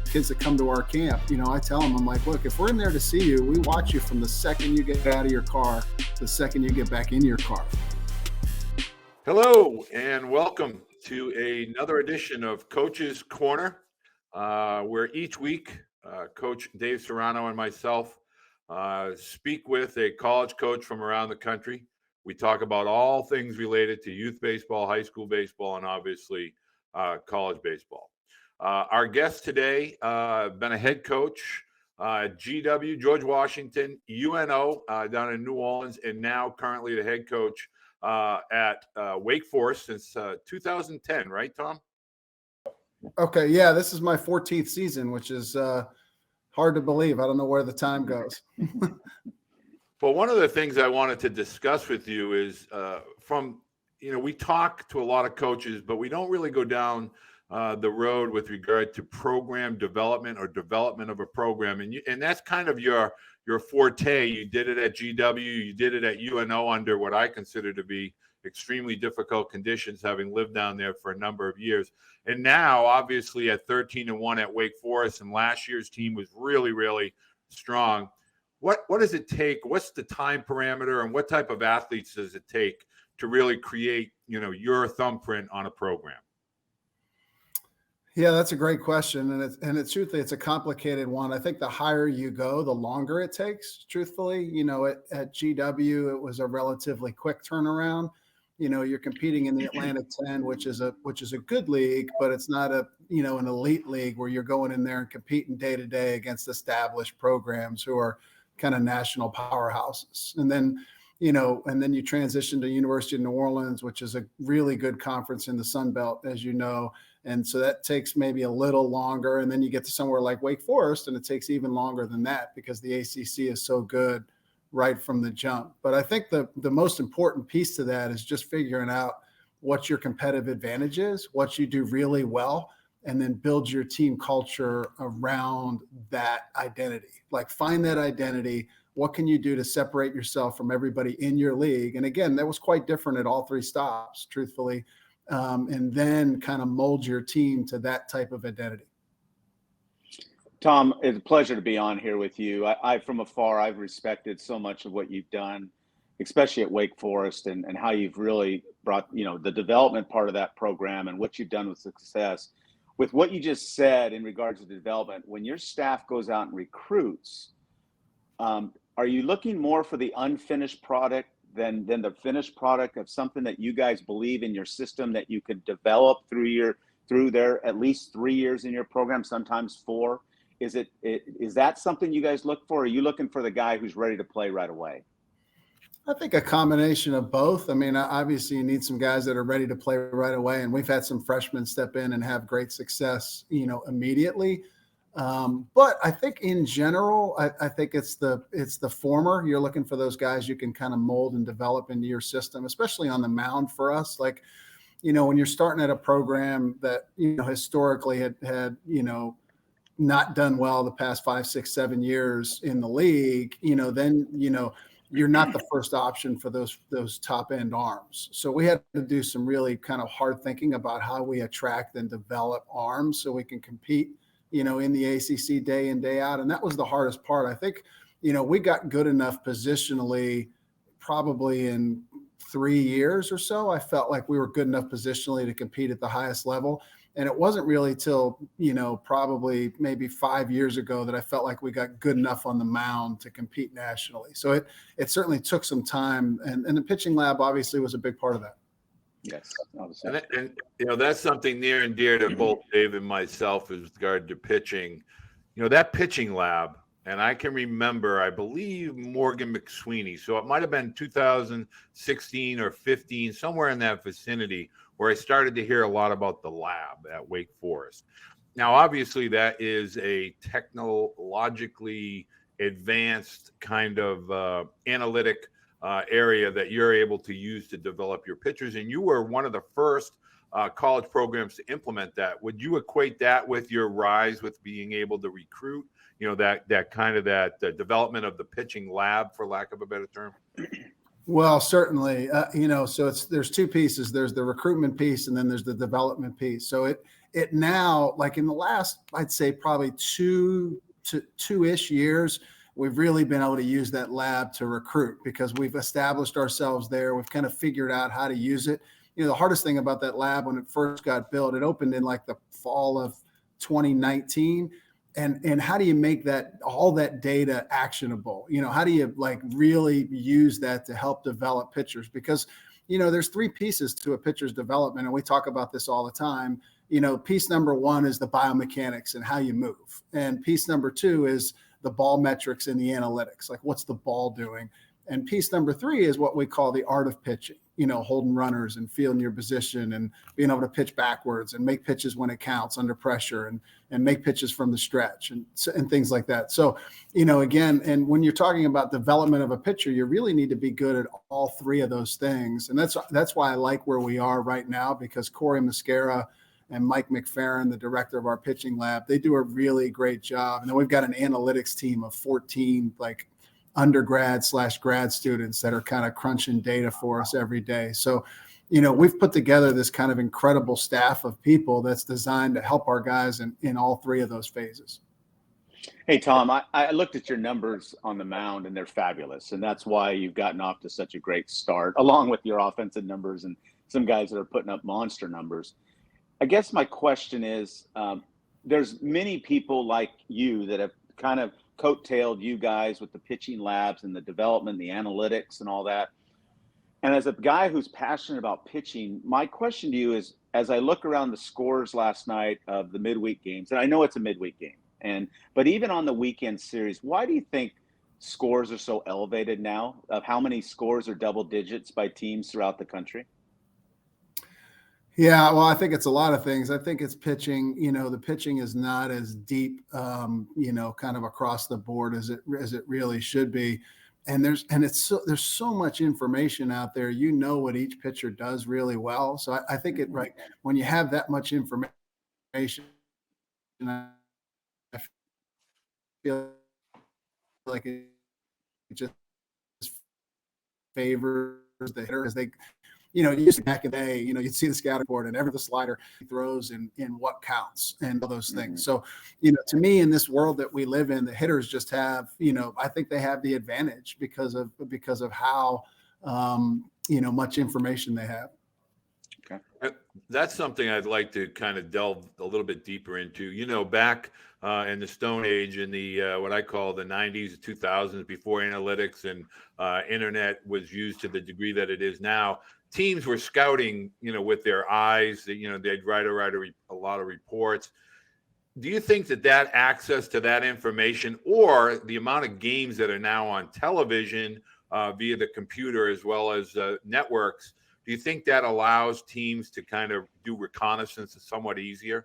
kids that come to our camp, I tell them, I'm like, look, if we're in there to see you, we watch you from the second you get out of your car to the second you get back in your car. Hello and welcome to another edition of Coach's Corner, where each week Coach Dave Serrano and myself speak with a college coach from around the country. We talk about all things related to youth baseball, high school baseball, and obviously college baseball. Our guest today, been a head coach at GW, George Washington, UNO down in New Orleans, and now currently the head coach at Wake Forest since 2010, right, Tom? Okay, yeah, this is my 14th season, which is hard to believe. I don't know where the time goes. Well, one of the things I wanted to discuss with you is we talk to a lot of coaches, but we don't really go down the road with regard to program development or development of a program. And that's kind of your forte. You did it at GW, you did it at UNO under what I consider to be extremely difficult conditions, having lived down there for a number of years. And now, obviously, at 13-1 at Wake Forest, and last year's team was really, really strong. What does it take? What's the time parameter, and what type of athletes does it take to really create, your thumbprint on a program? Yeah, that's a great question. And it's truthfully, it's a complicated one. I think the higher you go, the longer it takes, truthfully. At GW, it was a relatively quick turnaround. You're competing in the Atlantic 10, which is a good league, but it's not an elite league where you're going in there and competing day to day against established programs who are kind of national powerhouses. And then you transition to University of New Orleans, which is a really good conference in the Sun Belt, as you know. And so that takes maybe a little longer. And then you get to somewhere like Wake Forest, and it takes even longer than that because the ACC is so good right from the jump. But I think the most important piece to that is just figuring out what your competitive advantage is, what you do really well, and then build your team culture around that identity. Like, find that identity. What can you do to separate yourself from everybody in your league? And again, that was quite different at all three stops, truthfully. And then kind of mold your team to that type of identity. Tom, it's a pleasure to be on here with you. I from afar, I've respected so much of what you've done, especially at Wake Forest, and how you've really brought, the development part of that program and what you've done with success. With what you just said in regards to development, when your staff goes out and recruits, are you looking more for the unfinished product than the finished product of something that you guys believe in your system that you could develop through their at least 3 years in your program, sometimes 4? Is that something you guys look for? Or are you looking for the guy who's ready to play right away? I think a combination of both. I mean, obviously you need some guys that are ready to play right away. And we've had some freshmen step in and have great success, immediately. But I think in general, I think it's the former. You're looking for those guys you can kind of mold and develop into your system, especially on the mound for us. Like, when you're starting at a program that, historically had not done well the past 5, 6, 7 years in the league, then, you're not the first option for those top end arms. So we had to do some really kind of hard thinking about how we attract and develop arms so we can compete, in the ACC day in, day out. And that was the hardest part. I think, we got good enough positionally probably in 3 years or so. I felt like we were good enough positionally to compete at the highest level. And it wasn't really till, probably maybe 5 years ago that I felt like we got good enough on the mound to compete nationally. So it certainly took some time. And the pitching lab obviously was a big part of that. Yes. And that's something near and dear to both Dave and myself with regard to pitching. That pitching lab, and I can remember, I believe, Morgan McSweeney. So it might have been 2016 or 15, somewhere in that vicinity, where I started to hear a lot about the lab at Wake Forest. Now, obviously, that is a technologically advanced kind of analytic area that you're able to use to develop your pitchers. And you were one of the first college programs to implement that. Would you equate that with your rise with being able to recruit, that kind of that development of the pitching lab, for lack of a better term? Well, certainly, so there's two pieces. There's the recruitment piece, and then there's the development piece. So it now, like in the last, I'd say probably 2-ish years, we've really been able to use that lab to recruit because we've established ourselves there. We've kind of figured out how to use it. The hardest thing about that lab when it first got built, it opened in like the fall of 2019. And how do you make that, all that data actionable? How do you like really use that to help develop pitchers? Because, there's 3 pieces to a pitcher's development. And we talk about this all the time. Piece number 1 is the biomechanics and how you move. And piece number 2 is the ball metrics and the analytics, like what's the ball doing? And piece number 3 is what we call the art of pitching, holding runners and feeling your position and being able to pitch backwards and make pitches when it counts under pressure and make pitches from the stretch and things like that. So, again, and when you're talking about development of a pitcher, you really need to be good at all 3 of those things. And that's why I like where we are right now, because Corey Mascara and Mike McFerrin, the director of our pitching lab, they do a really great job. And then we've got an analytics team of 14 like undergrad/grad students that are kind of crunching data for us every day. So, we've put together this kind of incredible staff of people that's designed to help our guys in all 3 of those phases. Hey, Tom, I looked at your numbers on the mound and they're fabulous. And that's why you've gotten off to such a great start, along with your offensive numbers and some guys that are putting up monster numbers. I guess my question is, there's many people like you that have kind of coattailed you guys with the pitching labs and the development, the analytics and all that. And as a guy who's passionate about pitching, my question to you is, as I look around the scores last night of the midweek games, and I know it's a midweek game, but even on the weekend series, why do you think scores are so elevated now? Of how many scores are double digits by teams throughout the country? Yeah, well, I think it's a lot of things. I think it's pitching. The pitching is not as deep, kind of across the board as it really should be. And there's so much information out there. What each pitcher does really well. So I think right when you have that much information, I feel like it just favors the hitter as they. Used to back in the day, you'd see the scouting report and the slider he throws in what counts and all those things. So, to me, in this world that we live in, the hitters just have, I think they have the advantage because of how, much information they have. Okay. That's something I'd like to kind of delve a little bit deeper into. Back in the Stone Age, in the what I call the 90s, 2000s, before analytics and internet was used to the degree that it is now, teams were scouting, with their eyes. They'd write a lot of reports. Do you think that access to that information, or the amount of games that are now on television via the computer as well as networks, do you think that allows teams to kind of do reconnaissance somewhat easier?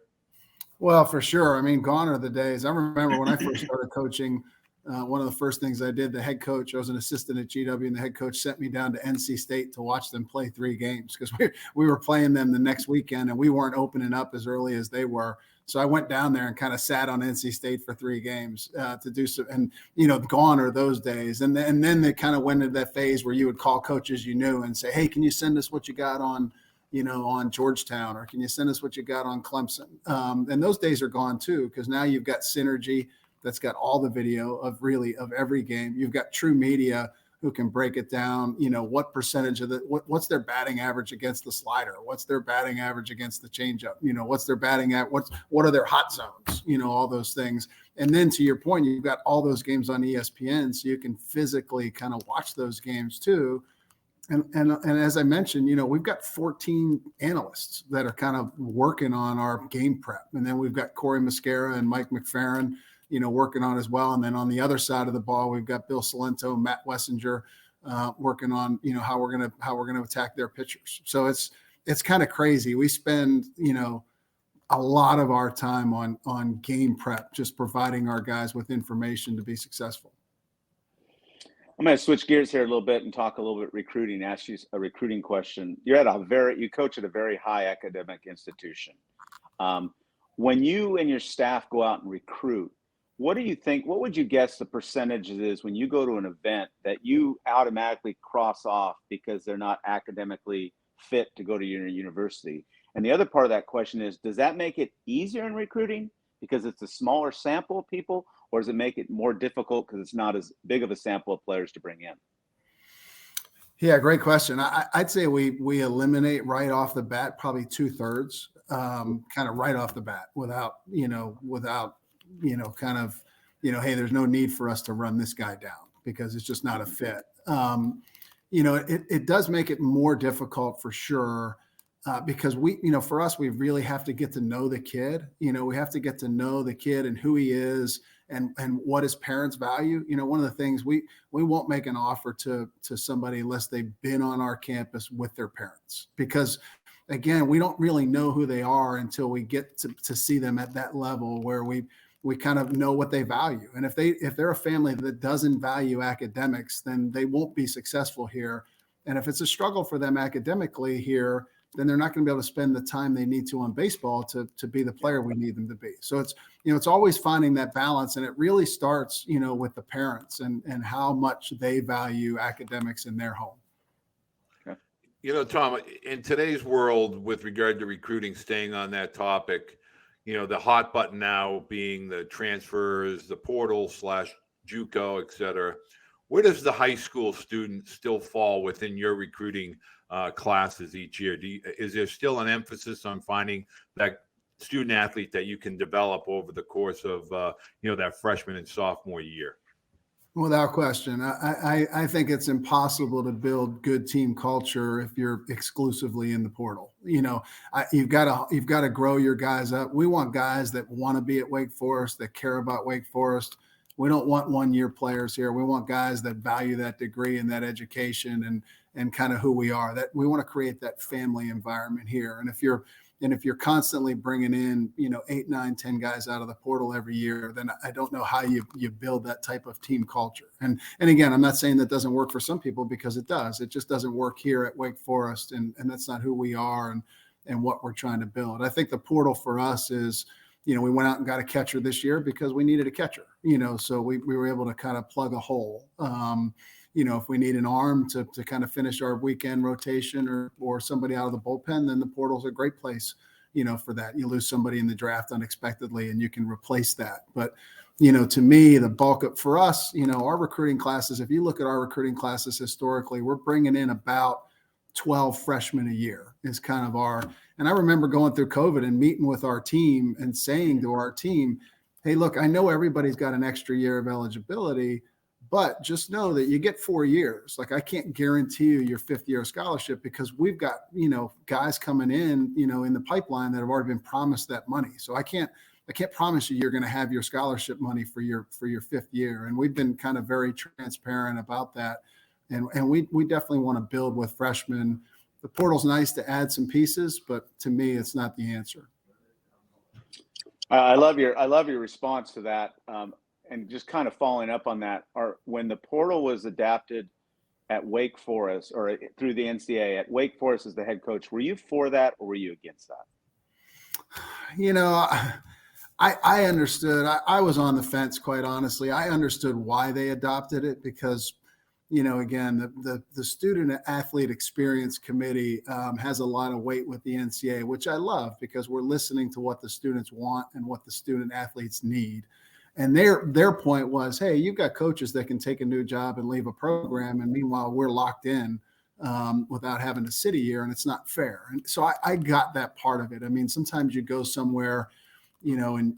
Well, for sure. I mean, gone are the days. I remember when I first started coaching, one of the first things I did, the head coach, I was an assistant at GW, and the head coach sent me down to NC State to watch them play 3 games because we were playing them the next weekend and we weren't opening up as early as they were. So I went down there and kind of sat on NC State for 3 games to do some, and, gone are those days. And then they kind of went into that phase where you would call coaches you knew and say, hey, can you send us what you got on Georgetown, or can you send us what you got on Clemson? And those days are gone too, because now you've got Synergy that's got all the video of every game. You've got True Media who can break it down, what percentage of what's their batting average against the slider? What's their batting average against the changeup? What's their batting at? What are their hot zones? All those things. And then to your point, you've got all those games on ESPN, so you can physically kind of watch those games too. And as I mentioned, we've got 14 analysts that are kind of working on our game prep. And then we've got Corey Mascara and Mike McFerrin, working on as well. And then on the other side of the ball, we've got Bill Salento, Matt Wessinger, working on, how we're going to attack their pitchers. So it's kind of crazy. We spend, a lot of our time on game prep, just providing our guys with information to be successful. I'm going to switch gears here a little bit and talk a little bit recruiting, ask you a recruiting question. You coach at a very high academic institution. When you and your staff go out and recruit, what would you guess the percentage is when you go to an event that you automatically cross off because they're not academically fit to go to your university? And the other part of that question is, does that make it easier in recruiting because it's a smaller sample of people, or does it make it more difficult because it's not as big of a sample of players to bring in? Yeah, great question. I'd say we eliminate right off the bat probably 2/3, kind of right off the bat, without kind of hey, there's no need for us to run this guy down because it's just not a fit. It does make it more difficult for sure. Because for us, we really have to get to know the kid. We have to get to know the kid and who he is and what his parents value. One of the things we won't make an offer to somebody unless they've been on our campus with their parents, because again, we don't really know who they are until we get to see them at that level where we kind of know what they value. And if they're a family that doesn't value academics, then they won't be successful here. And if it's a struggle for them academically here, then they're not going to be able to spend the time they need to on baseball to be the player we need them to be. So it's always finding that balance, and it really starts with the parents and how much they value academics in their home. Tom, in today's world, with regard to recruiting, staying on that topic, the hot button now being the transfers, the portal / JUCO, et cetera. Where does the high school student still fall within your recruiting classes each year? Is there still an emphasis on finding that student athlete that you can develop over the course of that freshman and sophomore year? Without question. I think it's impossible to build good team culture if you're exclusively in the portal. You've got to grow your guys up. We want guys that want to be at Wake Forest, that care about Wake Forest. We don't want one-year players here. We want guys that value that degree and that education and kind of who we are. That we want to create that family environment here. And if you're constantly bringing in 8, 9, 10 guys out of the portal every year, then I don't know how you build that type of team culture. And again, I'm not saying that doesn't work for some people, because it does. It just doesn't work here at Wake Forest, and that's not who we are and what we're trying to build. I think the portal for us is, we went out and got a catcher this year because we needed a catcher, so we were able to kind of plug a hole. If we need an arm to kind of finish our weekend rotation or somebody out of the bullpen, then the portal's a great place, for that. You lose somebody in the draft unexpectedly and you can replace that. But, to me, the bulk for us, our recruiting classes, if you look at our recruiting classes historically, we're bringing in about 12 freshmen a year is kind of and I remember going through COVID and meeting with our team and saying to our team, hey, look, I know everybody's got an extra year of eligibility, but just know that you get 4 years. Like, I can't guarantee you your 5th year scholarship, because we've got, guys coming in, in the pipeline that have already been promised that money. So I can't promise you're going to have your scholarship money for your 5th year. And we've been kind of very transparent about that. And we definitely want to build with freshmen. The portal's nice to add some pieces, but to me, it's not the answer. I love your response to that. And just kind of following up on that, when the portal was adapted at Wake Forest, or through the NCAA at Wake Forest as the head coach, were you for that or were you against that? I understood. I was on the fence, quite honestly. I understood why they adopted it, because again, the Student Athlete Experience Committee has a lot of weight with the NCAA, which I love, because we're listening to what the students want and what the student athletes need. And their point was, hey, you've got coaches that can take a new job and leave a program, and meanwhile we're locked in without having to sit a year, and it's not fair. And so I got that part of it. I mean, sometimes you go somewhere, and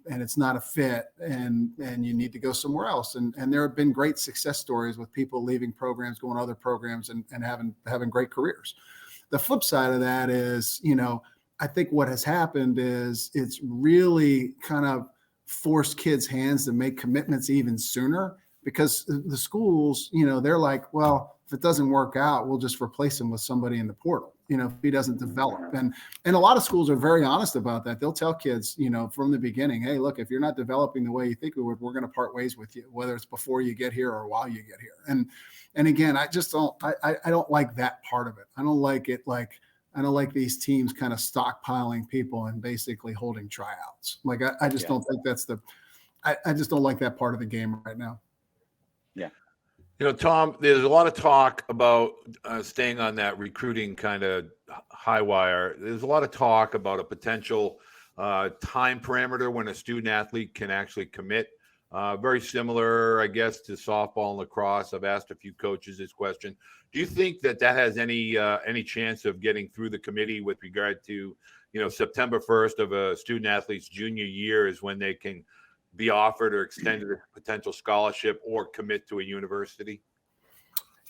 it's not a fit, and you need to go somewhere else. And there have been great success stories with people leaving programs, going to other programs, and having great careers. The flip side of that is, I think what has happened is it's really kind of forced kids' hands to make commitments even sooner, because the schools, they're like, well, if it doesn't work out, we'll just replace him with somebody in the portal, if he doesn't develop. And a lot of schools are very honest about that. They'll tell kids, from the beginning, hey, look, if you're not developing the way you think we would, we're going to part ways with you, whether it's before you get here or while you get here. And again, I just don't like that part of it. I don't like it. I don't like these teams kind of stockpiling people and basically holding tryouts. Like, I just don't think I just don't like that part of the game right now. Yeah. Tom, there's a lot of talk about staying on that recruiting kind of high wire. There's a lot of talk about a potential time parameter when a student athlete can actually commit. Very similar, I guess, to softball and lacrosse. I've asked a few coaches this question. Do you think that has any chance of getting through the committee with regard to, September 1st of a student athlete's junior year is when they can be offered or extended a potential scholarship or commit to a university?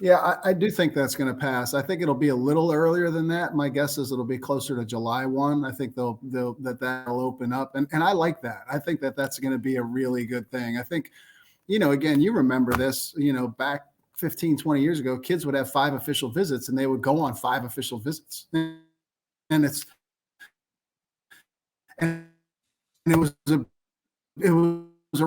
Yeah, I do think that's going to pass. I think it'll be a little earlier than that. My guess is it'll be closer to July 1. I think that'll open up. And I like that. I think that's going to be a really good thing. I think, again, you remember this, back 15, 20 years ago, kids would have 5 official visits and they would go on 5 official visits. And it was a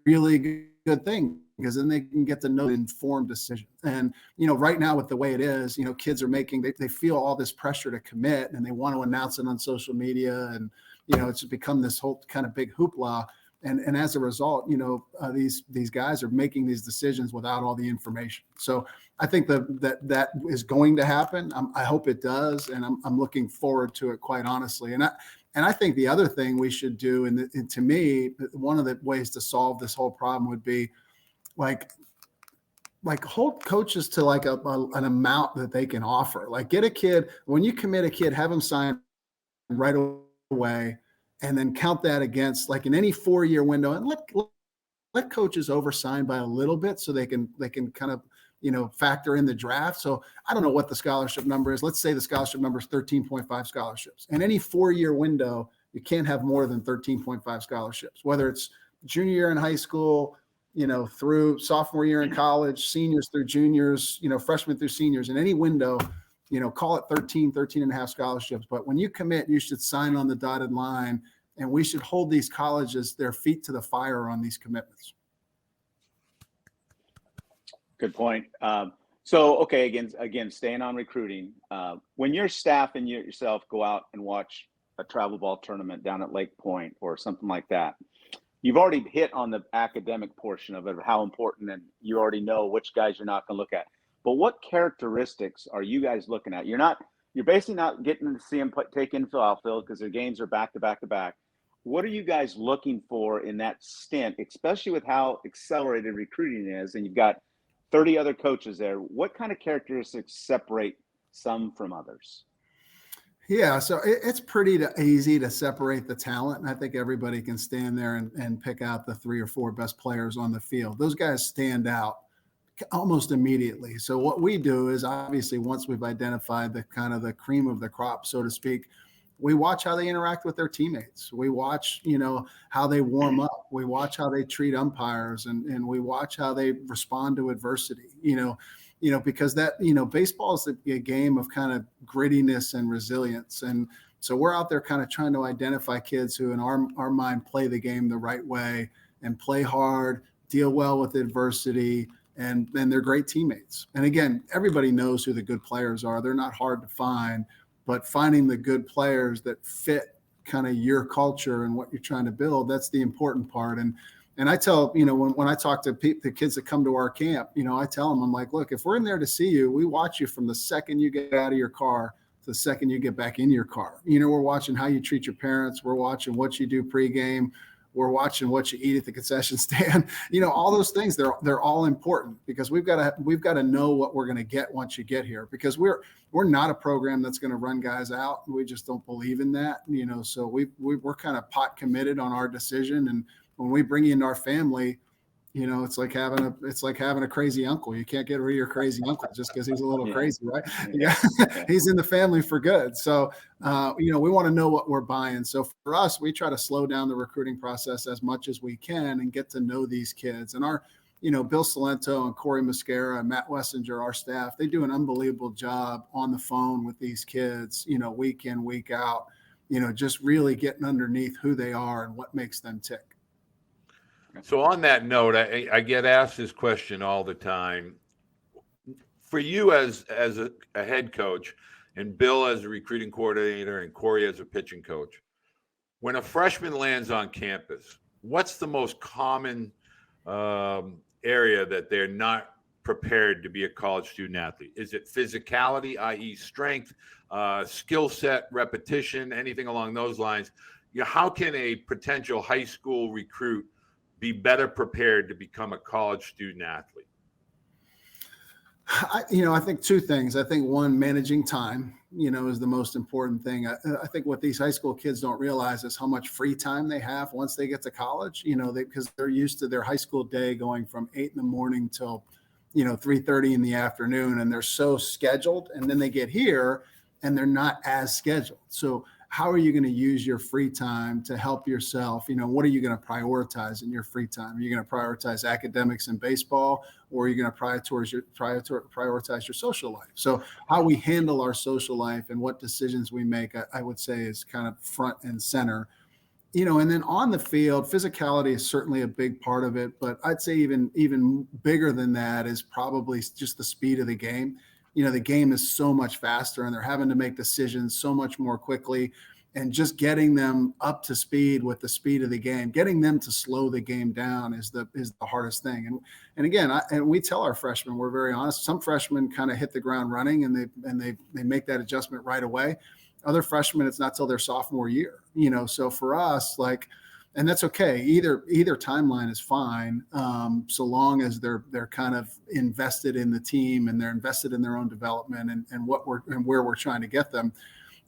really good thing, because then they can get to know the informed decision. And, right now with the way it is, kids are they feel all this pressure to commit and they want to announce it on social media. And, it's become this whole kind of big hoopla. And as a result, these guys are making these decisions without all the information. So I think that is going to happen. I hope it does. And I'm looking forward to it, quite honestly. And I think the other thing we should do, and to me, one of the ways to solve this whole problem would be like hold coaches to like an amount that they can offer. Like, get a kid, when you commit a kid, have them sign right away, and then count that against, like, in any 4-year window, and let coaches oversign by a little bit so they can kind of, factor in the draft. So I don't know what the scholarship number is. Let's say the scholarship number is 13.5 scholarships. In any 4-year window, you can't have more than 13.5 scholarships, whether it's junior year in high school, through sophomore year in college, seniors through juniors, freshmen through seniors. In any window, call it 13 and a half scholarships. But when you commit, you should sign on the dotted line, and we should hold these colleges their feet to the fire on these commitments. Good point. So, okay, again, staying on recruiting. When your staff and yourself go out and watch a travel ball tournament down at Lake Point or something like that, you've already hit on the academic portion of it, how important, and you already know which guys you're not going to look at. But what characteristics are you guys looking at? You're basically not getting to see them take infill outfield because their games are back to back to back. What are you guys looking for in that stint, especially with how accelerated recruiting is, and you've got 30 other coaches there? What kind of characteristics separate some from others? Yeah, so it's pretty easy to separate the talent. And I think everybody can stand there and pick out the 3 or 4 best players on the field. Those guys stand out almost immediately. So what we do is, obviously, once we've identified the kind of the cream of the crop, so to speak, we watch how they interact with their teammates. We watch, how they warm up. We watch how they treat umpires, and we watch how they respond to adversity, because that, baseball is a game of kind of grittiness and resilience. And so we're out there kind of trying to identify kids who, in our mind, play the game the right way and play hard, deal well with adversity, and they're great teammates. And again, everybody knows who the good players are. They're not hard to find. But finding the good players that fit kind of your culture and what you're trying to build, that's the important part. And I tell, when I talk to the kids that come to our camp, I tell them, I'm like, look, if we're in there to see you, we watch you from the second you get out of your car to the second you get back in your car. We're watching how you treat your parents. We're watching what you do pregame. We're watching what you eat at the concession stand. All those things, they're all important, because we've got to know what we're going to get once you get here, because we're not a program that's going to run guys out. We just don't believe in that. So we're kind of pot committed on our decision. And when we bring you into our family, it's like having a crazy uncle. You can't get rid of your crazy uncle just because he's a little crazy, right? Yeah. He's in the family for good. So, we want to know what we're buying. So for us, we try to slow down the recruiting process as much as we can and get to know these kids. And our, Bill Salento and Corey Mascara and Matt Wessinger, our staff, they do an unbelievable job on the phone with these kids, week in, week out, just really getting underneath who they are and what makes them tick. So on that note, I get asked this question all the time. For you as a head coach, and Bill as a recruiting coordinator, and Corey as a pitching coach, when a freshman lands on campus, what's the most common area that they're not prepared to be a college student athlete? Is it physicality, i.e. strength, skill set, repetition, anything along those lines? How can a potential high school recruit be better prepared to become a college student athlete? I think two things. I think one, managing time, is the most important thing. I think what these high school kids don't realize is how much free time they have once they get to college, because they're used to their high school day going from 8 in the morning till, 3:30 in the afternoon. And they're so scheduled. And then they get here and they're not as scheduled. So how are you going to use your free time to help yourself? What are you going to prioritize in your free time? Are you going to prioritize academics and baseball, or are you going to prioritize your social life? So how we handle our social life and what decisions we make, I would say, is kind of front and center. And then on the field, physicality is certainly a big part of it, but I'd say even bigger than that is probably just the speed of the game. The game is so much faster and they're having to make decisions so much more quickly, and just getting them up to speed with the speed of the game, getting them to slow the game down is the hardest thing. And again, we tell our freshmen, we're very honest. Some freshmen kind of hit the ground running and they make that adjustment right away. Other freshmen, it's not till their sophomore year, so for us, and that's okay. Either timeline is fine, so long as they're kind of invested in the team and they're invested in their own development and where we're trying to get them.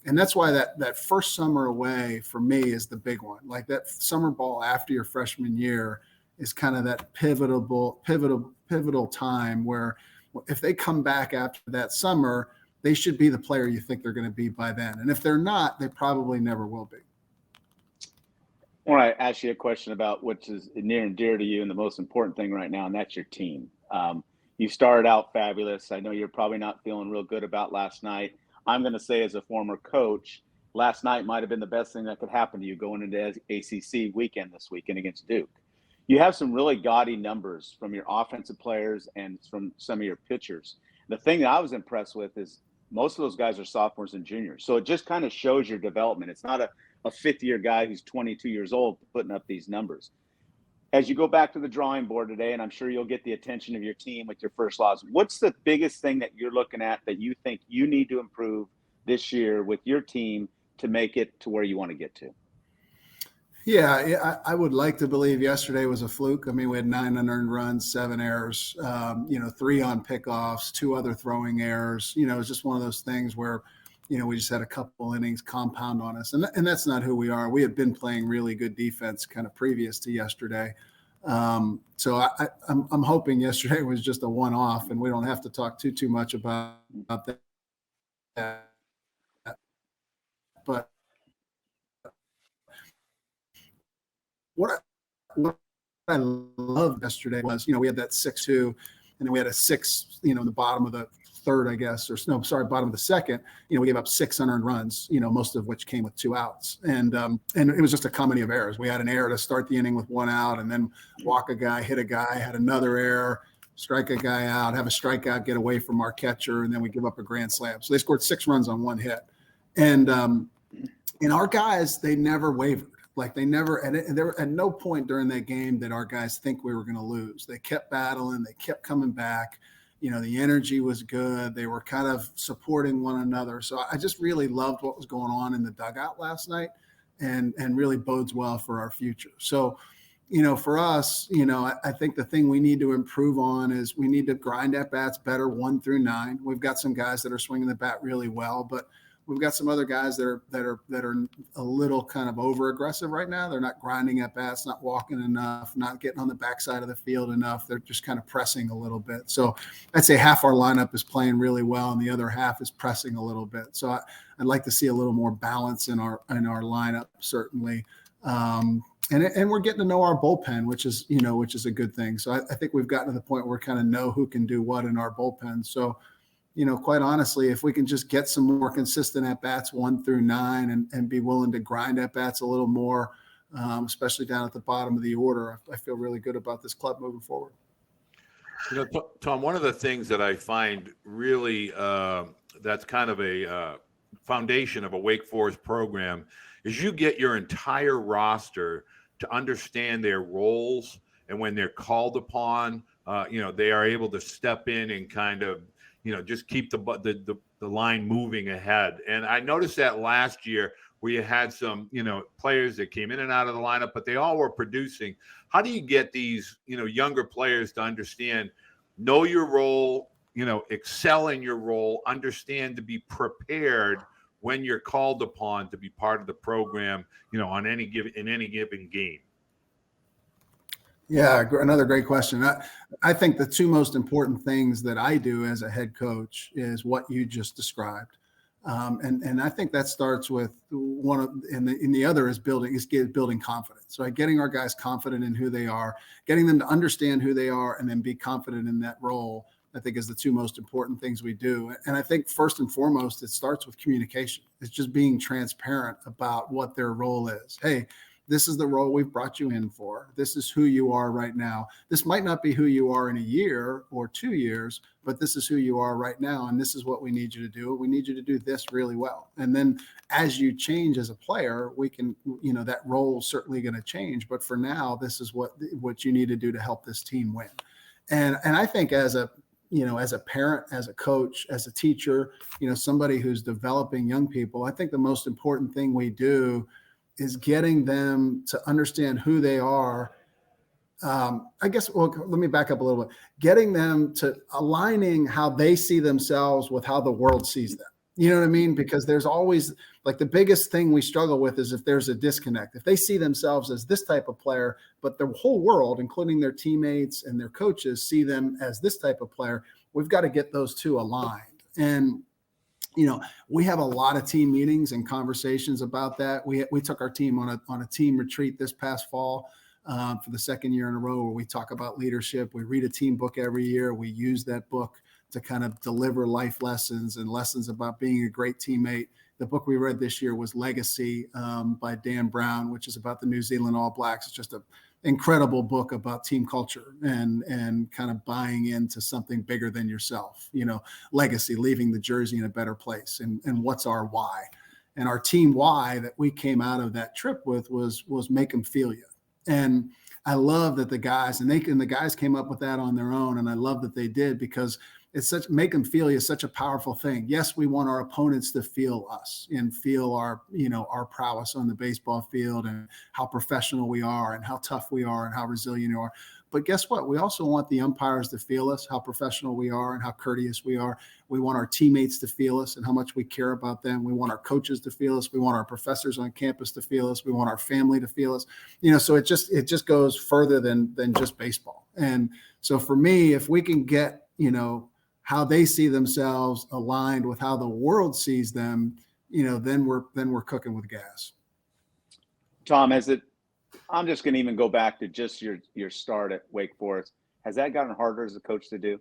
And that's why that first summer away for me is the big one. Like that summer ball after your freshman year is kind of that pivotal time where if they come back after that summer, they should be the player you think they're going to be by then. And if they're not, they probably never will be. I want to ask you a question about which is near and dear to you and the most important thing right now, and that's your team. You started out fabulous. I know you're probably not feeling real good about last night. I'm going to say, as a former coach, last night might have been the best thing that could happen to you going into ACC weekend this weekend against Duke. You have some really gaudy numbers from your offensive players and from some of your pitchers. The thing that I was impressed with is most of those guys are sophomores and juniors. So it just kind of shows your development. It's not a fifth-year guy who's 22 years old putting up these numbers. As you go back to the drawing board today, and I'm sure you'll get the attention of your team with your first loss, what's the biggest thing that you're looking at that you think you need to improve this year with your team to make it to where you want to get to? Yeah, I would like to believe yesterday was a fluke. I mean, we had 9 unearned runs, 7 errors, 3 on pickoffs, 2 other throwing errors. It's just one of those things where, we just had a couple innings compound on us. And that's not who we are. We had been playing really good defense kind of previous to yesterday. So I'm hoping yesterday was just a one-off and we don't have to talk too much about that. But what I loved yesterday was, we had that 6-2, and then we had a 6, in the bottom of the third, I guess, bottom of the second. We gave up 6 unearned runs, most of which came with 2 outs. And it was just a comedy of errors. We had an error to start the inning with 1 out, and then walk a guy, hit a guy, had another error, strike a guy out, have a strikeout, get away from our catcher, and then we give up a grand slam. So they scored 6 runs on 1 hit. And our guys, they never wavered. Like they never, and there at no point during that game did our guys think we were going to lose. They kept battling. They kept coming back. The energy was good. They were kind of supporting one another. So I just really loved what was going on in the dugout last night, and really bodes well for our future. So, for us, I think the thing we need to improve on is we need to grind at bats better 1 through 9. We've got some guys that are swinging the bat really well, but we've got some other guys that are a little kind of over aggressive right now. They're not grinding at bats, not walking enough, not getting on the backside of the field enough. They're just kind of pressing a little bit. So I'd say half our lineup is playing really well, and the other half is pressing a little bit. So I'd like to see a little more balance in our lineup, certainly. And we're getting to know our bullpen, which is a good thing. So I think we've gotten to the point where we kind of know who can do what in our bullpen. So, quite honestly, if we can just get some more consistent at bats 1 through 9 and be willing to grind at bats a little more, especially down at the bottom of the order, I feel really good about this club moving forward. Tom, one of the things that I find really that's kind of a foundation of a Wake Forest program is you get your entire roster to understand their roles and when they're called upon, they are able to step in and kind of, just keep the line moving ahead. And I noticed that last year where you had some, players that came in and out of the lineup, but they all were producing. How do you get these, younger players to understand, know your role, excel in your role, understand to be prepared when you're called upon to be part of the program, in any given game? Yeah, another great question. I think the two most important things that I do as a head coach is what you just described. And I think that starts with and the other is building confidence, right? Getting our guys confident in who they are, getting them to understand who they are, and then be confident in that role, I think is the two most important things we do. And I think first and foremost, it starts with communication. It's just being transparent about what their role is. Hey, this is the role we've brought you in for. This is who you are right now. This might not be who you are in a year or 2 years, but this is who you are right now. And this is what we need you to do. We need you to do this really well. And then as you change as a player, we can, that role is certainly going to change. But for now, this is what you need to do to help this team win. And I think as a parent, as a coach, as a teacher, somebody who's developing young people, I think the most important thing we do is getting them to understand who they are. Let me back up a little bit. Getting them to aligning how they see themselves with how the world sees them. You know what I mean? Because there's always, like, the biggest thing we struggle with is if there's a disconnect. If they see themselves as this type of player, but the whole world, including their teammates and their coaches, see them as this type of player, we've got to get those two aligned. And we have a lot of team meetings and conversations about that. We took our team on a team retreat this past fall for the second year in a row, where we talk about leadership. We read a team book every year. We use that book to kind of deliver life lessons and lessons about being a great teammate. The book we read this year was Legacy by Dan Brown, which is about the New Zealand All Blacks. It's just an incredible book about team culture and kind of buying into something bigger than yourself. Legacy, leaving the jersey in a better place, and what's our why. And our team why that we came out of that trip with was make them feel you. And I love that the guys the guys came up with that on their own, and I love that they did, because make them feel you is such a powerful thing. Yes, we want our opponents to feel us and feel our prowess on the baseball field and how professional we are and how tough we are and how resilient we are. But guess what? We also want the umpires to feel us, how professional we are and how courteous we are. We want our teammates to feel us and how much we care about them. We want our coaches to feel us. We want our professors on campus to feel us. We want our family to feel us. So it just goes further than just baseball. And so for me, if we can get, how they see themselves aligned with how the world sees them, then we're cooking with gas. Tom, I'm just going to even go back to just your start at Wake Forest. Has that gotten harder as a coach to do?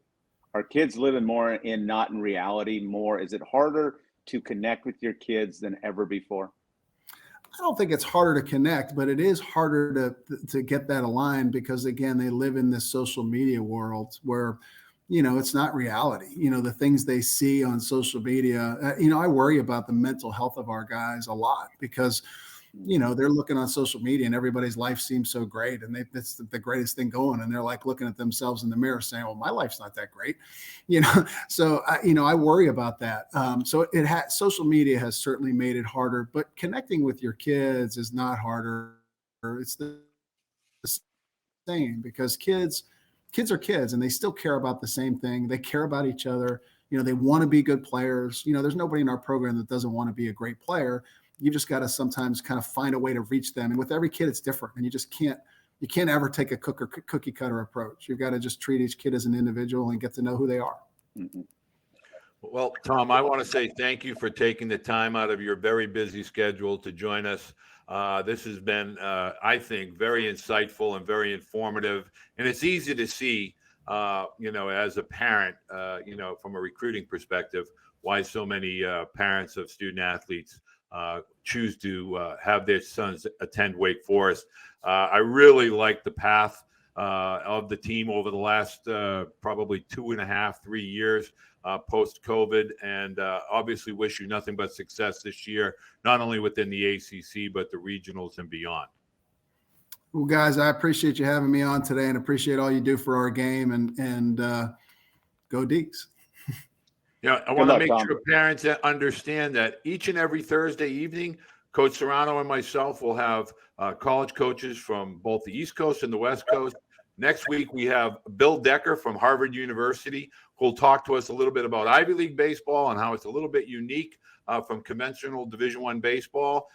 Are kids living more not in reality more? Is it harder to connect with your kids than ever before? I don't think it's harder to connect, but it is harder to get that aligned, because again, they live in this social media world where it's not reality. The things they see on social media, I worry about the mental health of our guys a lot, because, they're looking on social media and everybody's life seems so great and it's the greatest thing going. And they're like looking at themselves in the mirror saying, well, my life's not that great. So, I worry about that. So social media has certainly made it harder, but connecting with your kids is not harder. It's the same, because kids are kids and they still care about the same thing. They care about each other. They want to be good players. There's nobody in our program that doesn't want to be a great player. You just got to sometimes kind of find a way to reach them. And with every kid, it's different. And you can't ever take a cookie cutter approach. You've got to just treat each kid as an individual and get to know who they are. Mm-hmm. Well, Tom, I want to say thank you for taking the time out of your very busy schedule to join us. This has been, I think, very insightful and very informative. And it's easy to see, as a parent, from a recruiting perspective, why so many parents of student athletes choose to have their sons attend Wake Forest. I really like the path of the team over the last probably 2.5, 3 years post-COVID, and obviously wish you nothing but success this year, not only within the ACC, but the regionals and beyond. Well, guys, I appreciate you having me on today and appreciate all you do for our game and go Deeks. Yeah, I Good want to luck, make Tom. sure parents that understand that each and every Thursday evening, Coach Serrano and myself will have college coaches from both the East Coast and the West Coast. Next week, we have Bill Decker from Harvard University, who will talk to us a little bit about Ivy League baseball and how it's a little bit unique from conventional Division I baseball.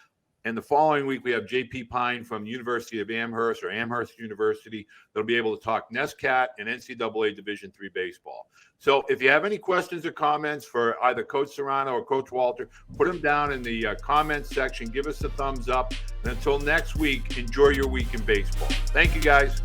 And the following week, we have J.P. Pine from University of Amherst or Amherst University that'll be able to talk NESCAT and NCAA Division III baseball. So if you have any questions or comments for either Coach Serrano or Coach Walter, put them down in the comments section. Give us a thumbs up. And until next week, enjoy your week in baseball. Thank you, guys.